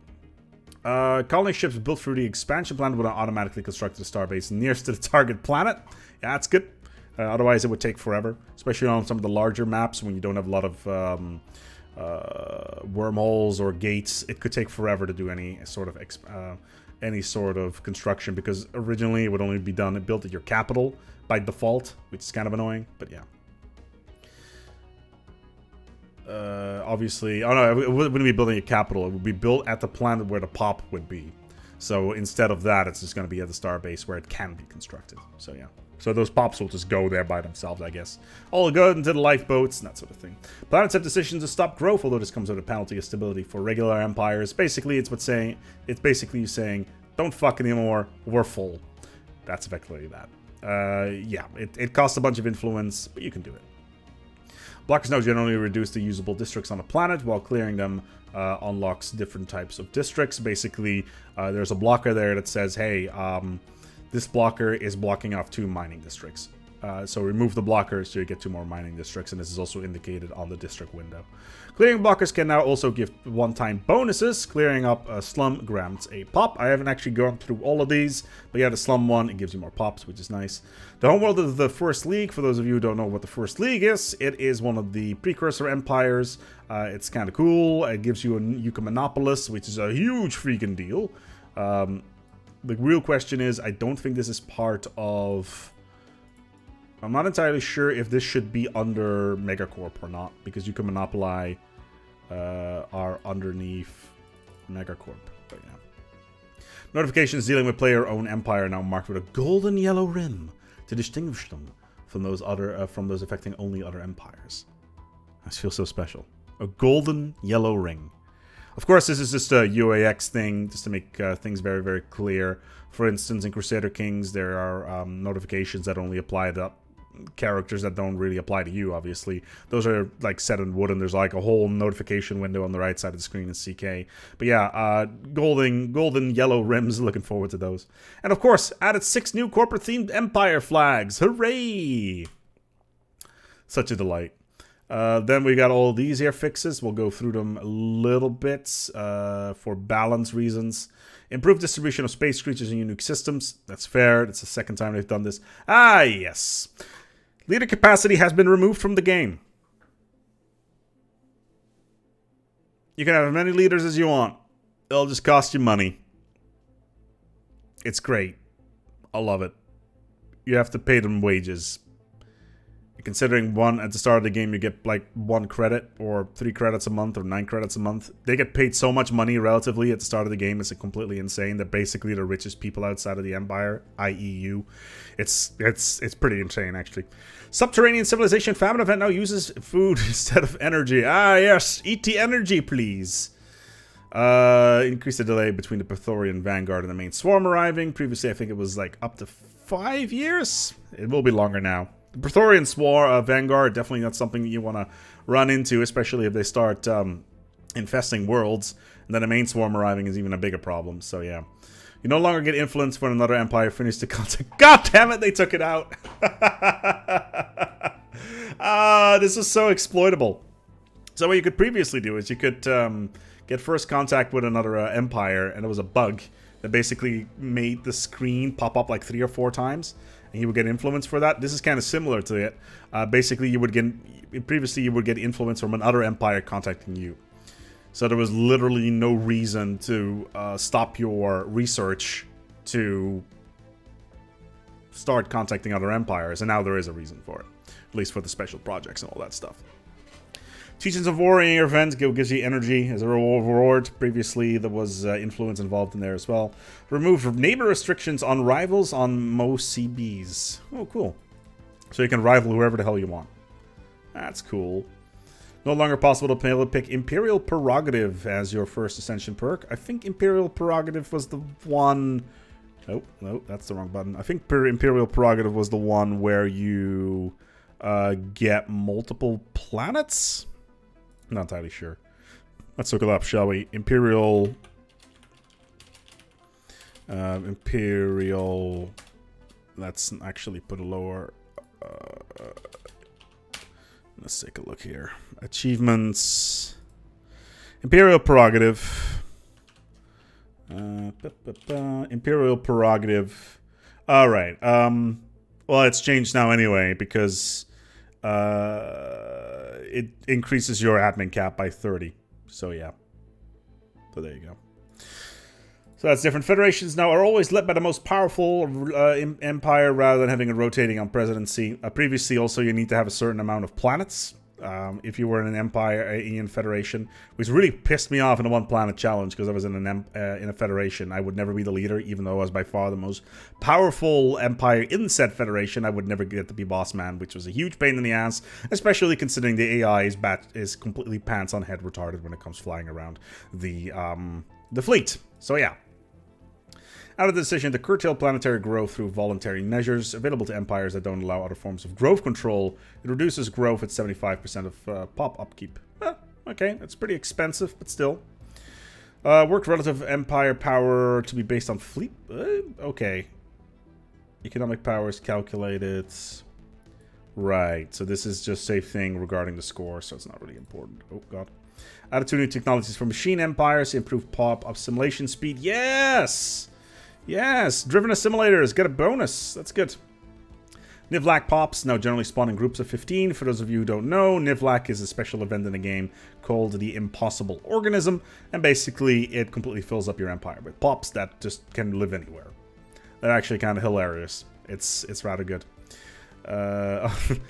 Colony ships built through the expansion planet will automatically construct a starbase nearest to the target planet. Yeah, that's good. Otherwise, it would take forever, especially on some of the larger maps when you don't have a lot of wormholes or gates. It could take forever to do any sort of construction because originally it would only be built at your capital by default, which is kind of annoying. But yeah. Obviously, oh no, it wouldn't be building a capital. It would be built at the planet where the pop would be. So instead of that, it's just going to be at the star base where it can be constructed. So yeah. So those pops will just go there by themselves, I guess. All good into the lifeboats and that sort of thing. Planets have decisions to stop growth, although this comes with a penalty of stability for regular empires. Basically, it's basically you saying, don't fuck anymore, we're full. That's effectively that. Yeah, it costs a bunch of influence, but you can do it. Blockers now generally reduce the usable districts on a planet, while clearing them unlocks different types of districts. Basically, there's a blocker there that says, hey, this blocker is blocking off 2 mining districts. So remove the blockers so you get 2 more mining districts, and this is also indicated on the district window. Clearing blockers can now also give one-time bonuses. Clearing up a slum grants a pop. I haven't actually gone through all of these, but yeah, the slum one, it gives you more pops, which is nice. The homeworld of the First League, for those of you who don't know what the First League is, it is one of the precursor empires. It's kind of cool. It gives you a Yucca Monopolis, which is a huge freaking deal. The real question is, I don't think this is part of... I'm not entirely sure if this should be under MegaCorp or not, because Yucca Monopoly are underneath MegaCorp. But yeah. Notifications dealing with player-owned empire are now marked with a golden yellow rim to distinguish them from those affecting only other empires. This feels so special. A golden yellow ring. Of course, this is just a UAX thing, just to make things very, very clear. For instance, in Crusader Kings, there are notifications that only apply to characters that don't really apply to you, obviously. Those are like set in wood, and there's like a whole notification window on the right side of the screen in CK. But yeah, golden yellow rims, looking forward to those. And of course, added 6 new corporate-themed Empire flags. Hooray! Such a delight. Then we got all these here fixes. We'll go through them a little bit for balance reasons. Improved distribution of space creatures in unique systems. That's fair. That's the second time they've done this. Ah, yes. Leader capacity has been removed from the game. You can have as many leaders as you want. It'll just cost you money. It's great. I love it. You have to pay them wages. Considering one at the start of the game you get like 1 credit or 3 credits a month or 9 credits a month. They get paid so much money relatively at the start of the game. It's completely insane. They're basically the richest people outside of the Empire, i.e. you. It's pretty insane actually. Subterranean Civilization Famine Event now uses food instead of energy. Ah yes, eat the energy please. Increase the delay between the Praetorian Vanguard and the main swarm arriving. Previously I think it was like up to 5 years. It will be longer now. The Praetorian Vanguard, definitely not something that you want to run into, especially if they start infesting worlds. And then the main swarm arriving is even a bigger problem, so yeah. You no longer get influence when another empire finishes the contact. God damn it, they took it out. This is so exploitable. So what you could previously do is you could get first contact with another empire, and it was a bug that basically made the screen pop up like 3 or 4 times, and you would get influence for that. This is kind of similar to it. Basically, you would get influence from another empire contacting you. So there was literally no reason to stop your research to start contacting other empires, and now there is a reason for it, at least for the special projects and all that stuff. Teachings of War in your event gives you energy as a reward. Previously, there was influence involved in there as well. Remove neighbor restrictions on rivals on most CBs. Oh, cool. So you can rival whoever the hell you want. That's cool. No longer possible to pick Imperial Prerogative as your first Ascension perk. I think Imperial Prerogative was the one... Nope, that's the wrong button. I think Imperial Prerogative was the one where you get multiple planets? I'm not entirely sure. Let's look it up, shall we? Imperial... Let's actually put a lower... let's take a look here. Achievements. Imperial Prerogative. Imperial Prerogative. Alright. Well, it's changed now anyway because it increases your admin cap by 30. So, yeah. So, there you go. So that's different. Federations now are always led by the most powerful empire rather than having a rotating on presidency. Previously, also, you need to have a certain amount of planets if you were in an empire in federation, which really pissed me off in the one planet challenge because I was in a federation. I would never be the leader, even though I was by far the most powerful empire in said federation. I would never get to be boss man, which was a huge pain in the ass, especially considering the AI is completely pants on head retarded when it comes flying around the fleet. So yeah. Out of the decision to curtail planetary growth through voluntary measures available to empires that don't allow other forms of growth control. It reduces growth at 75% of pop upkeep. Okay, that's pretty expensive, but still. Worked relative empire power to be based on fleet. Okay. Economic power is calculated. Right, so this is just safe thing regarding the score, so it's not really important. Oh, God. Added 2 new technologies for machine empires. Improve pop assimilation speed. Yes! Yes, driven assimilators get a bonus. That's good. Nivlac pops now generally spawn in groups of 15. For those of you who don't know, Nivlac is a special event in the game called the Impossible Organism, and basically it completely fills up your empire with pops that just can live anywhere. They're actually kind of hilarious. It's rather good.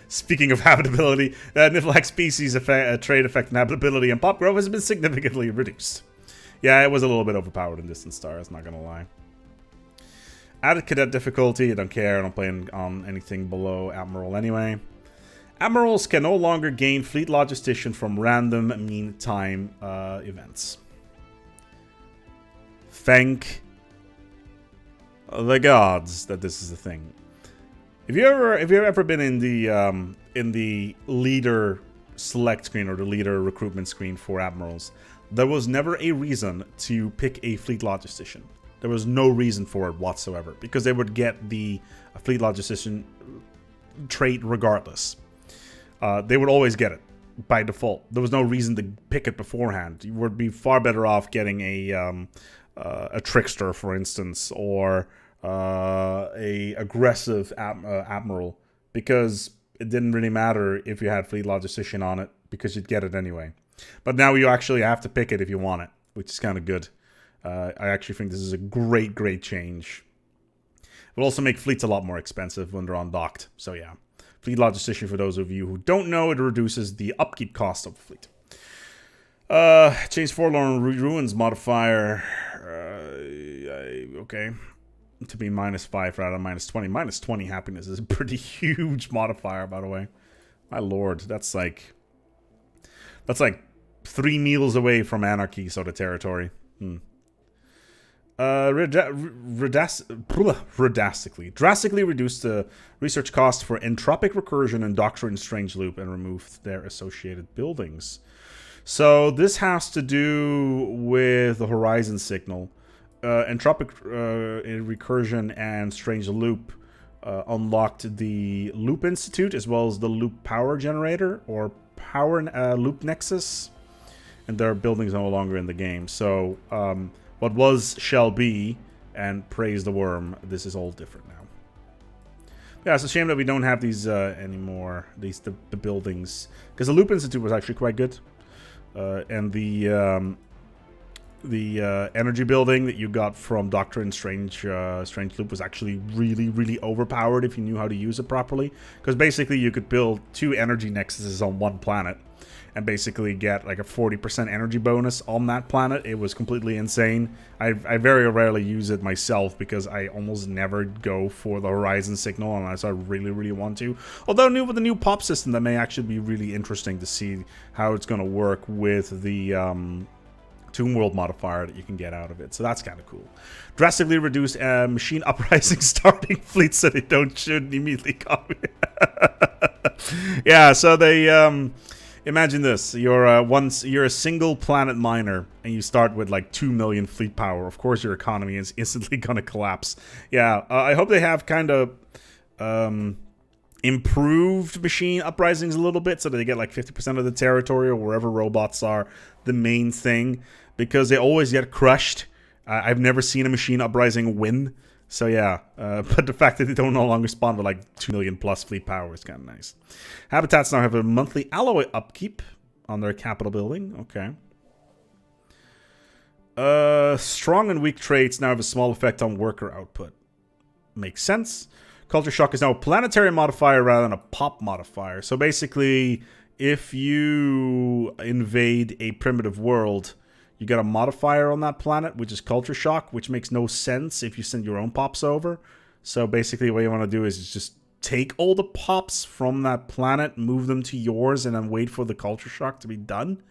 Speaking of habitability, Nivlac species trait affecting habitability and pop growth has been significantly reduced. Yeah, it was a little bit overpowered in Distant Stars, not gonna lie. Added cadet difficulty. I don't care. I don't play on anything below Admiral anyway. Admirals can no longer gain Fleet Logistician from random meantime events. Thank the gods that this is a thing. If you've ever been in the leader select screen or the leader recruitment screen for Admirals, there was never a reason to pick a Fleet Logistician. There was no reason for it whatsoever, because they would get the Fleet Logistician trait regardless. They would always get it by default. There was no reason to pick it beforehand. You would be far better off getting a Trickster, for instance, or a aggressive Admiral, because it didn't really matter if you had Fleet Logistician on it, because you'd get it anyway. But now you actually have to pick it if you want it, which is kind of good. I actually think this is a great change. It will also make fleets a lot more expensive when they're undocked. So yeah, Fleet Logistician, for those of you who don't know, it reduces the upkeep cost of the fleet. Change Forlorn Ruins modifier. Okay. To be -5 rather than -20. -20 happiness is a pretty huge modifier, by the way. My lord, that's like 3 meals away from anarchy sort of territory. Drastically reduce the research cost for entropic recursion and Doctrine Strange Loop and remove their associated buildings. So this has to do with the horizon signal. Entropic Recursion and Strange Loop unlocked the Loop Institute as well as the Loop Power Generator or Power Loop Nexus, and their buildings are no longer in the game. So what was shall be, and praise the worm, this is all different now. Yeah, it's a shame that we don't have these anymore, the buildings, because the Loop Institute was actually quite good, and the energy building that you got from Doctor and Strange Loop was actually really, really overpowered if you knew how to use it properly. Because basically you could build 2 energy nexuses on one planet and basically get like a 40% energy bonus on that planet. It was completely insane. I very rarely use it myself because I almost never go for the horizon signal unless I really, really want to. Although with the new pop system, that may actually be really interesting to see how it's going to work with the Toon World modifier that you can get out of it. So that's kind of cool. Drastically reduce machine uprising starting fleets so they shouldn't immediately copy. Yeah, so they imagine this. You're a single planet miner and you start with like 2 million fleet power. Of course your economy is instantly going to collapse. Yeah, I hope they have kind of improved machine uprisings a little bit so that they get like 50% of the territory or wherever robots are the main thing, because they always get crushed. I've never seen a machine uprising win. So yeah, but the fact that they don't no longer spawn with like 2 million plus fleet power is kind of nice. Habitats now have a monthly alloy upkeep on their capital building. Okay. Strong and weak traits now have a small effect on worker output. Makes sense. Culture Shock is now a planetary modifier rather than a pop modifier. So basically, if you invade a primitive world, you get a modifier on that planet, which is Culture Shock, which makes no sense if you send your own pops over. So basically what you want to do is just take all the pops from that planet, move them to yours, and then wait for the Culture Shock to be done,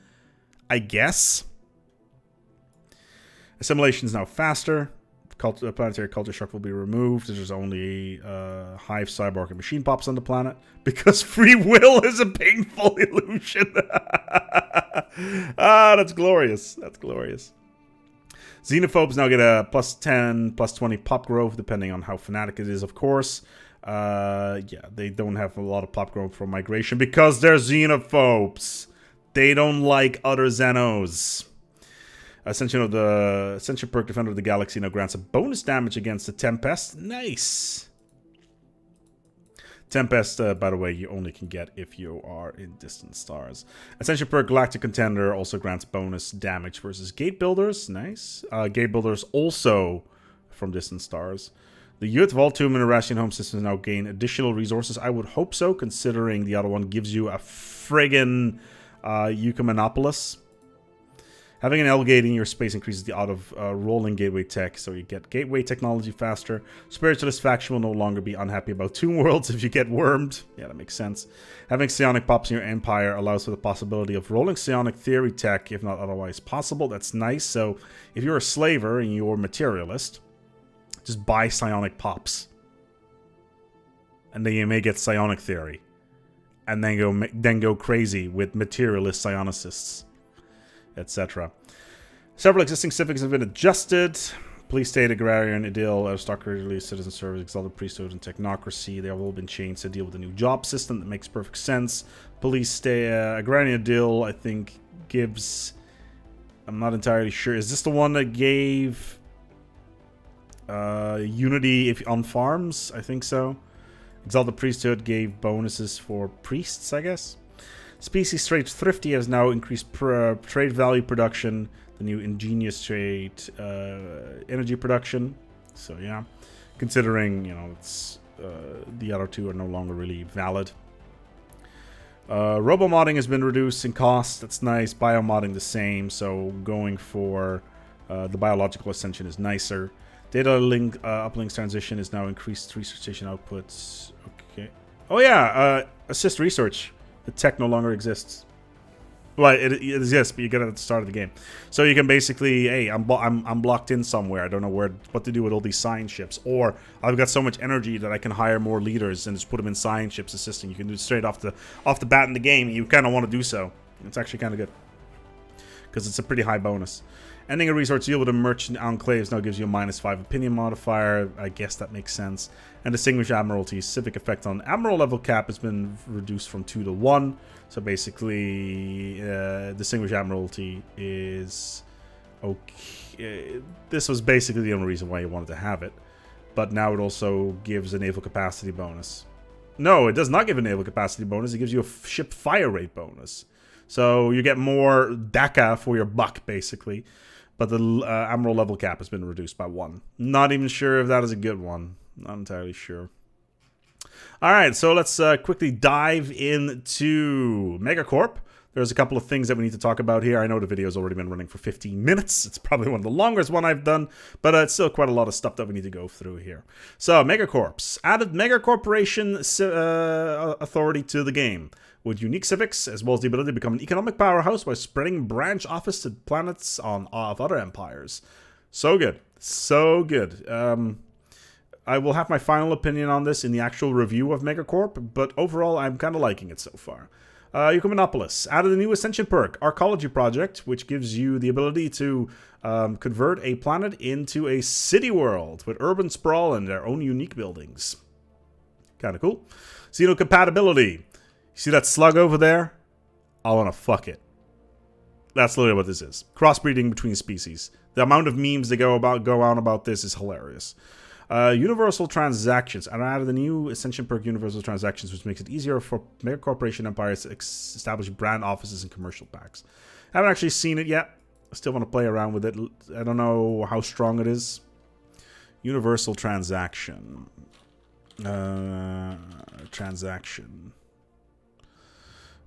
I guess. Assimilation is now faster. Planetary Culture Shock will be removed. There's only Hive, Cyborg, and Machine Pops on the planet because free will is a painful illusion. That's glorious. That's glorious. Xenophobes now get a +10, +20 pop growth, depending on how fanatic it is, of course. Yeah, they don't have a lot of pop growth from migration because they're xenophobes. They don't like other Xenos. Ascension perk Defender of the Galaxy now grants a bonus damage against the Tempest. Nice. Tempest, by the way, you only can get if you are in Distant Stars. Ascension perk Galactic Contender also grants bonus damage versus Gate Builders. Nice. Gate Builders also from Distant Stars. The Youth Vault Tomb and Irasian Home Systems now gain additional resources. I would hope so, considering the other one gives you a friggin' Eucomanopolis. Having an L gate in your space increases the odds of rolling gateway tech, so you get gateway technology faster. Spiritualist faction will no longer be unhappy about Toon Worlds if you get wormed. Yeah, that makes sense. Having psionic pops in your empire allows for the possibility of rolling psionic theory tech, if not otherwise possible. That's nice. So if you're a slaver and you're a materialist, just buy psionic pops. And then you may get psionic theory. And then go crazy with materialist psionicists, etc. Several existing civics have been adjusted. Police State, Agrarian, Idyll, Aristocracy, Citizen Service, Exalted Priesthood, and Technocracy. They have all been changed to deal with the new job system. That makes perfect sense. Police State, Agrarian Idyll, I think, gives... I'm not entirely sure. Is this the one that gave unity on farms? I think so. Exalted Priesthood gave bonuses for priests, I guess. Species Trade Thrifty has now increased trade value production. The new Ingenious Trade energy production. So yeah, considering it's the other two are no longer really valid. Robo-modding has been reduced in cost. That's nice. Biomodding the same. So going for the biological ascension is nicer. Data link uplinks transition is now increased research station outputs. Okay. Oh yeah, assist research. The tech no longer exists. Well, it exists, but you get it at the start of the game. So you can basically, hey, I'm blocked in somewhere. I don't know what to do with all these science ships. Or I've got so much energy that I can hire more leaders and just put them in science ships assisting. You can do it straight off the bat in the game. You kind of want to do so. It's actually kind of good. because it's a pretty high bonus. Ending a resource deal with a merchant enclaves now gives you a -5 opinion modifier. I guess that makes sense. And Distinguished Admiralty civic effect on Admiral level cap has been reduced from 2 to 1. So basically, Distinguished Admiralty is okay. This was basically the only reason why you wanted to have it. But now it also gives a naval capacity bonus. No, it does not give a naval capacity bonus. It gives you a ship fire rate bonus. So you get more DACA for your buck, basically. But the Admiral level cap has been reduced by 1. Not even sure if that is a good one. Not entirely sure. Alright, so let's quickly dive into MegaCorp. There's a couple of things that we need to talk about here. I know the video's already been running for 15 minutes. It's probably one of the longest one I've done, but it's still quite a lot of stuff that we need to go through here. So, MegaCorps. Added Mega Corporation authority to the game, with unique civics, as well as the ability to become an economic powerhouse by spreading branch office to planets of other empires. So good. So good. I will have my final opinion on this in the actual review of MegaCorp, but overall, I'm kind of liking it so far. Ecumenopolis added a new Ascension perk, Arcology Project, which gives you the ability to convert a planet into a city world with urban sprawl and their own unique buildings. Kind of cool. Xenocompatibility. You see that slug over there? I want to fuck it. That's literally what this is. Crossbreeding between species. The amount of memes that go on about this is hilarious. Universal Transactions. And I added a new Ascension perk, Universal Transactions, which makes it easier for mega corporation empires to establish brand offices and commercial packs. I haven't actually seen it yet. I still want to play around with it. I don't know how strong it is. Universal Transaction.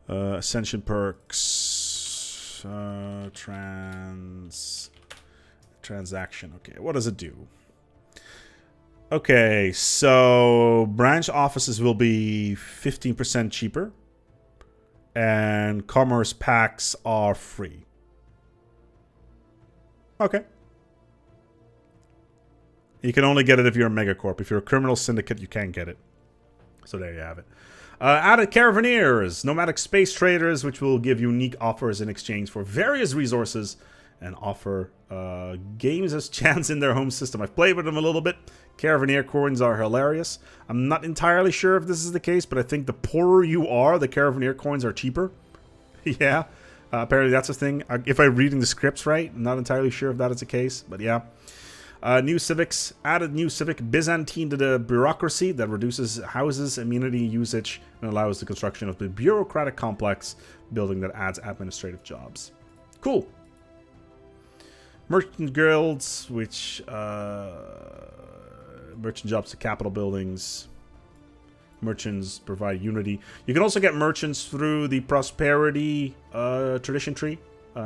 Ascension perks. Transaction. Okay, what does it do? Okay, so branch offices will be 15% cheaper, and commerce packs are free. Okay. You can only get it if you're a megacorp. If you're a criminal syndicate, you can't get it. So there you have it. Added Caravaneers, nomadic space traders, which will give unique offers in exchange for various resources and offer games as chance in their home system. I've played with them a little bit. Caravaneer coins are hilarious. I'm not entirely sure if this is the case, but I think the poorer you are, the Caravaneer coins are cheaper. Yeah, apparently that's a thing. If I'm reading the scripts right, I'm not entirely sure if that is the case, but yeah. New civics. Added new civic Byzantine to the bureaucracy that reduces houses, amenity usage, and allows the construction of the bureaucratic complex building that adds administrative jobs. Cool. Merchant guilds, which merchant jobs to capital buildings. Merchants provide unity. You can also get merchants through the prosperity tradition tree,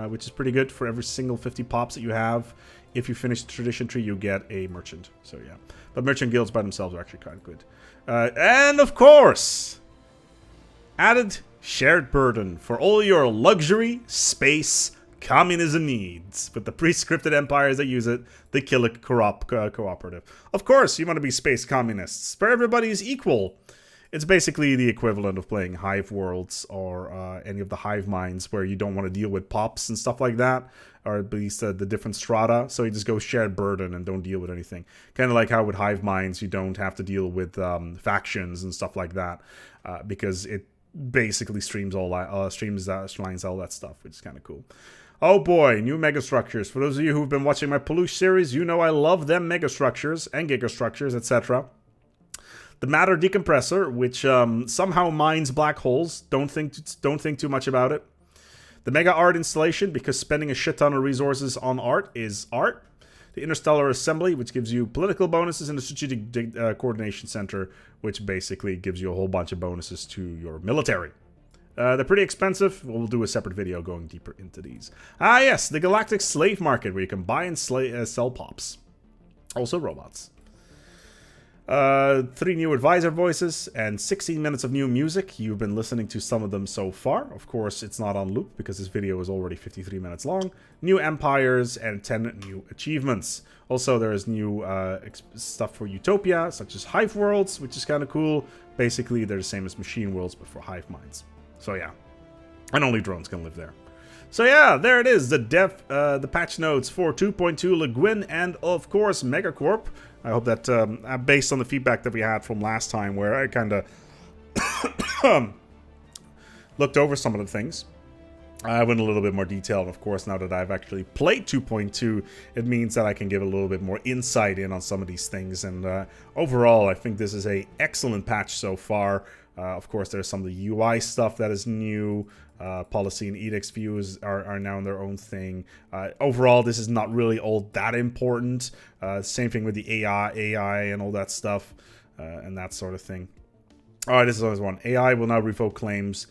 which is pretty good. For every single 50 pops that you have, if you finish the tradition tree, you get a merchant. So yeah, but merchant guilds by themselves are actually kind of good. And of course, added shared burden for all your luxury, space, communism needs. With the pre-scripted empires that use it, they kill a cooperative. Of course, you want to be space communists, but everybody is equal. It's basically the equivalent of playing Hive Worlds or any of the Hive Minds where you don't want to deal with pops and stuff like that, or at least the different strata, so you just go shared burden and don't deal with anything. Kind of like how with Hive Minds you don't have to deal with factions and stuff like that, because it basically streamlines all that stuff, which is kind of cool. Oh boy, new megastructures. For those of you who've been watching my Peluche series, you know I love them megastructures and gigastructures, etc. The matter decompressor, which somehow mines black holes. Don't think too much about it. The mega art installation, because spending a shit ton of resources on art is art. The interstellar assembly, which gives you political bonuses, and the strategic coordination center, which basically gives you a whole bunch of bonuses to your military. They're pretty expensive. We'll do a separate video going deeper into these. Ah, yes, the Galactic Slave Market, where you can buy and sell pops. Also robots. 3 new advisor voices and 16 minutes of new music. You've been listening to some of them so far. Of course, it's not on loop because this video is already 53 minutes long. New empires and 10 new achievements. Also, there is new stuff for Utopia, such as Hive Worlds, which is kind of cool. Basically, they're the same as Machine Worlds, but for Hive Minds. So yeah, and only drones can live there. So yeah, there it is, the patch notes for 2.2 Le Guin and of course MegaCorp. I hope that based on the feedback that we had from last time, where I kind of looked over some of the things, I went a little bit more detailed. Of course, now that I've actually played 2.2, it means that I can give a little bit more insight in on some of these things. And overall, I think this is a excellent patch so far. Of course, there's some of the UI stuff that is new. Policy and edicts views are now in their own thing. Overall, this is not really all that important. Same thing with the AI and all that stuff and that sort of thing. All right, this is always one. AI will now revoke claims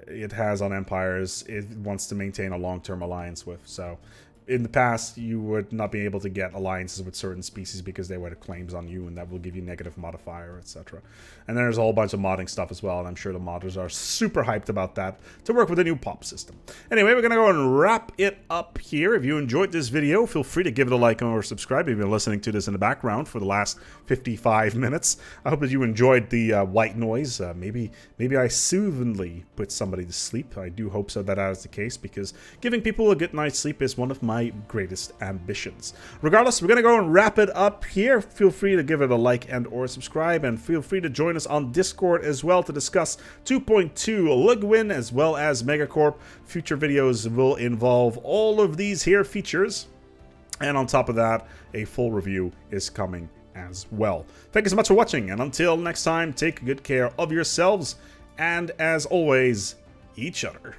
it has on empires it wants to maintain a long-term alliance with. So in the past, you would not be able to get alliances with certain species because they would have claims on you, and that will give you negative modifier, etc. And then there's a whole bunch of modding stuff as well, and I'm sure the modders are super hyped about that to work with the new pop system. Anyway, we're going to go and wrap it up here. If you enjoyed this video, feel free to give it a like or subscribe if you've been listening to this in the background for the last 55 minutes. I hope that you enjoyed the white noise. Maybe I soothingly put somebody to sleep. I do hope so that is the case, because giving people a good night's sleep is one of my greatest ambitions. Regardless, we're going to go and wrap it up here. Feel free to give it a like and or subscribe, and feel free to join us on Discord as well to discuss 2.2 Le Guin as well as MegaCorp. Future videos will involve all of these here features, and on top of that, a full review is coming as well. Thank you so much for watching, and until next time, take good care of yourselves, and as always, each other.